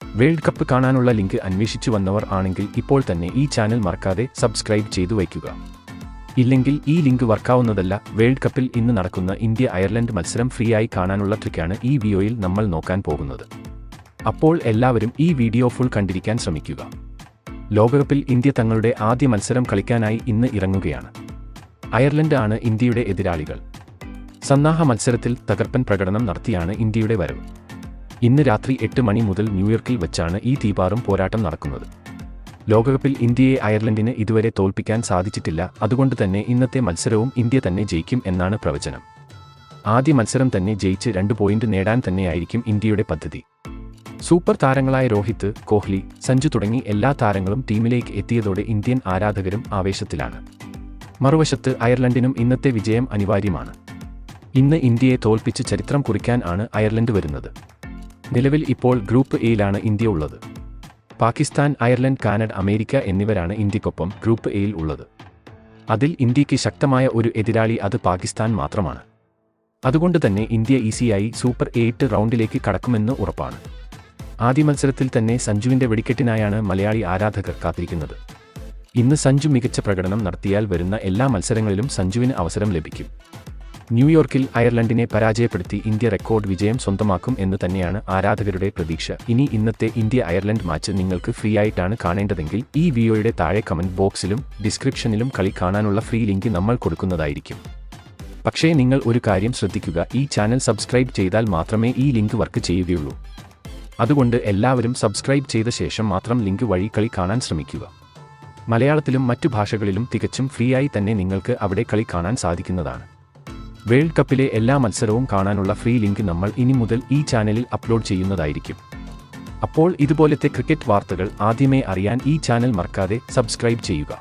World cup കാണാനുള്ള link അന്വേഷിച്ചു വന്നവർ ആണെങ്കിൽ ഇപ്പോൾ തന്നെ ഈ ചാനൽ മറക്കാതെ സബ്സ്ക്രൈബ് ചെയ്തു വയ്ക്കുക. ഇല്ലെങ്കിൽ ഈ ലിങ്ക് വർക്കാവുന്നതല്ല. വേൾഡ് കപ്പിൽ ഇന്ന് നടക്കുന്ന ഇന്ത്യ അയർലൻഡ് മത്സരം ഫ്രീ ആയി കാണാനുള്ള ട്രിക്കാണ് ഈ വീഡിയോയിൽ നമ്മൾ നോക്കാൻ പോകുന്നത്. അപ്പോൾ എല്ലാവരും ഈ വീഡിയോ ഫുൾ കണ്ടിരിക്കാൻ ശ്രമിക്കുക. ലോകകപ്പിൽ ഇന്ത്യ തങ്ങളുടെ ആദ്യ മത്സരം കളിക്കാനായി ഇന്ന് ഇറങ്ങുകയാണ്. അയർലൻഡ് ആണ് ഇന്ത്യയുടെ എതിരാളികൾ. സന്നാഹ മത്സരത്തിൽ തകർപ്പൻ പ്രകടനം നടത്തിയാണ് ഇന്ത്യയുടെ വരവ്. ഇന്ന് രാത്രി 8 മണി മുതൽ ന്യൂയോർക്കിൽ വെച്ചാണ് ഈ തീപാറും പോരാട്ടം നടക്കുന്നത്. ലോകകപ്പിൽ ഇന്ത്യയെ അയർലൻഡിന് ഇതുവരെ തോൽപ്പിക്കാൻ സാധിച്ചിട്ടില്ല. അതുകൊണ്ട് തന്നെ ഇന്നത്തെ മത്സരവും ഇന്ത്യ തന്നെ ജയിക്കും എന്നാണ് പ്രവചനം. ആദ്യ മത്സരം തന്നെ ജയിച്ച് 2 പോയിന്റ് നേടാൻ തന്നെയായിരിക്കും ഇന്ത്യയുടെ പദ്ധതി. സൂപ്പർ താരങ്ങളായ രോഹിത്, കോഹ്ലി, സഞ്ജു തുടങ്ങി എല്ലാ താരങ്ങളും ടീമിലേക്ക് എത്തിയതോടെ ഇന്ത്യൻ ആരാധകരും ആവേശത്തിലാണ്. മറുവശത്ത് അയർലൻഡിനും ഇന്നത്തെ വിജയം അനിവാര്യമാണ്. ഇന്ന് ഇന്ത്യയെ തോൽപ്പിച്ച് ചരിത്രം കുറിക്കാൻ ആണ് അയർലൻഡ് വരുന്നത്. നിലവിൽ ഇപ്പോൾ ഗ്രൂപ്പ് എയിലാണ് ഇന്ത്യ ഉള്ളത്. പാകിസ്ഥാൻ, അയർലൻഡ്, കാനഡ, അമേരിക്ക എന്നിവരാണ് ഇന്ത്യക്കൊപ്പം ഗ്രൂപ്പ് എയിൽ ഉള്ളത്. അതിൽ ഇന്ത്യക്ക് ശക്തമായ ഒരു എതിരാളി അത് പാകിസ്ഥാൻ മാത്രമാണ്. അതുകൊണ്ട് തന്നെ ഇന്ത്യ ഈസിയായി സൂപ്പർ 8 റൗണ്ടിലേക്ക് കടക്കുമെന്ന് ഉറപ്പാണ്. ആദ്യ മത്സരത്തിൽ തന്നെ സഞ്ജുവിന്റെ വെടിക്കെട്ടിനായാണ് മലയാളി ആരാധകർ കാത്തിരിക്കുന്നത്. ഇന്ന് സഞ്ജു മികച്ച പ്രകടനം നടത്തിയാൽ വരുന്ന എല്ലാ മത്സരങ്ങളിലും സഞ്ജുവിന് അവസരം ലഭിക്കും. ന്യൂയോർക്കിൽ അയർലൻഡിനെ പരാജയപ്പെടുത്തി ഇന്ത്യ റെക്കോർഡ് വിജയം സ്വന്തമാക്കും എന്ന് തന്നെയാണ് ആരാധകരുടെ പ്രതീക്ഷ. ഇന്നത്തെ ഇന്ത്യ അയർലൻഡ് മാച്ച് നിങ്ങൾക്ക് ഫ്രീ ആയിട്ടാണ് കാണേണ്ടതെങ്കിൽ ഈ വീഡിയോയുടെ താഴെ കമന്റ് ബോക്സിലും ഡിസ്ക്രിപ്ഷനിലും കളി കാണാനുള്ള ഫ്രീ ലിങ്ക് നമ്മൾ കൊടുക്കുന്നതായിരിക്കും. പക്ഷേ നിങ്ങൾ ഒരു കാര്യം ശ്രദ്ധിക്കുക, ഈ ചാനൽ സബ്സ്ക്രൈബ് ചെയ്താൽ മാത്രമേ ഈ ലിങ്ക് വർക്ക് ചെയ്യുകയുള്ളൂ. അതുകൊണ്ട് എല്ലാവരും സബ്സ്ക്രൈബ് ചെയ്ത ശേഷം മാത്രം ലിങ്ക് വഴി കളി കാണാൻ ശ്രമിക്കുക. മലയാളത്തിലും മറ്റു ഭാഷകളിലും തികച്ചും ഫ്രീ ആയി തന്നെ നിങ്ങൾക്ക് അവിടെ കളി കാണാൻ സാധിക്കുന്നതാണ്. വേൾഡ് കപ്പിലെ എല്ലാ മത്സരവും കാണാനുള്ള ഫ്രീ ലിങ്ക് നമ്മൾ ഇനി മുതൽ ഈ ചാനലിൽ അപ്ലോഡ് ചെയ്യുന്നതായിരിക്കും. അപ്പോൾ ഇതുപോലത്തെ ക്രിക്കറ്റ് വാർത്തകൾ ആദ്യമേ അറിയാൻ ഈ ചാനൽ മറക്കാതെ സബ്സ്ക്രൈബ് ചെയ്യുക.